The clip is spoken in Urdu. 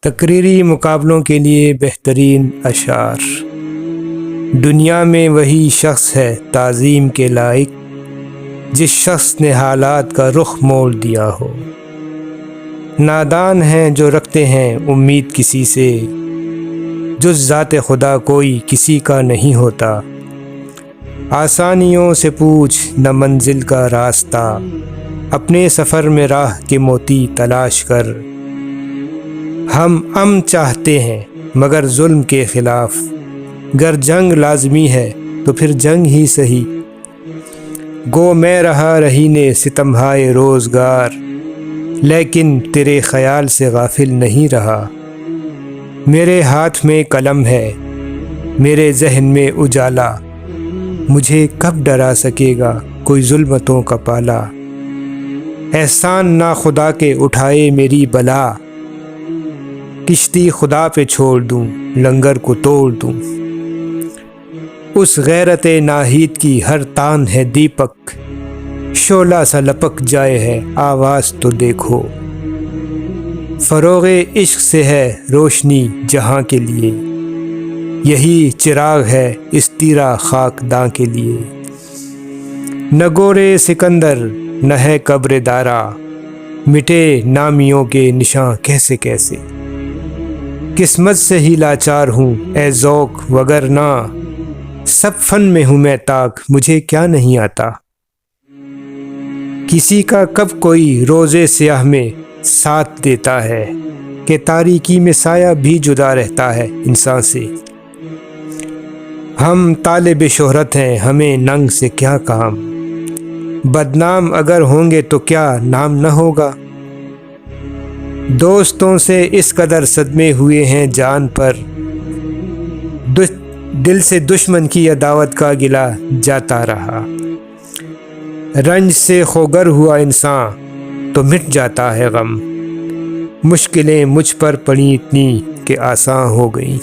تقریری مقابلوں کے لیے بہترین اشعار۔ دنیا میں وہی شخص ہے تعظیم کے لائق جس شخص نے حالات کا رخ موڑ دیا ہو۔ نادان ہیں جو رکھتے ہیں امید کسی سے، جز ذات خدا کوئی کسی کا نہیں ہوتا۔ آسانیوں سے پوچھ نہ منزل کا راستہ، اپنے سفر میں راہ کے موتی تلاش کر۔ ہم امن چاہتے ہیں مگر ظلم کے خلاف، گر جنگ لازمی ہے تو پھر جنگ ہی سہی۔ گو میں رہا رہینے ستمہائے روزگار، لیکن تیرے خیال سے غافل نہیں رہا۔ میرے ہاتھ میں قلم ہے میرے ذہن میں اجالا، مجھے کب ڈرا سکے گا کوئی ظلمتوں کا پالا۔ احسان ناخدا کے اٹھائے میری بلا، کشتی خدا پہ چھوڑ دوں لنگر کو توڑ دوں۔ اس غیرت ناہید کی ہر تان ہے دیپک، شعلہ سا لپک جائے ہے آواز تو دیکھو۔ فروغ عشق سے ہے روشنی جہاں کے لیے، یہی چراغ ہے اس تیرا خاک داں کے لیے۔ نہ گورے سکندر نہ ہے قبر دارا، مٹے نامیوں کے نشاں کیسے کیسے۔ قسمت سے ہی لاچار ہوں اے ذوق وگرنہ، سب فن میں ہوں میں طاق مجھے کیا نہیں آتا۔ کسی کا کب کوئی روزے سیاہ میں ساتھ دیتا ہے، کہ تاریکی میں سایہ بھی جدا رہتا ہے انسان سے۔ ہم طالب شہرت ہیں ہمیں ننگ سے کیا کام، بدنام اگر ہوں گے تو کیا نام نہ ہوگا۔ دوستوں سے اس قدر صدمے ہوئے ہیں جان پر، دل سے دشمن کی عداوت کا گلہ جاتا رہا۔ رنج سے خوگر ہوا انسان تو مٹ جاتا ہے غم، مشکلیں مجھ پر پڑی اتنی کہ آساں ہو گئیں۔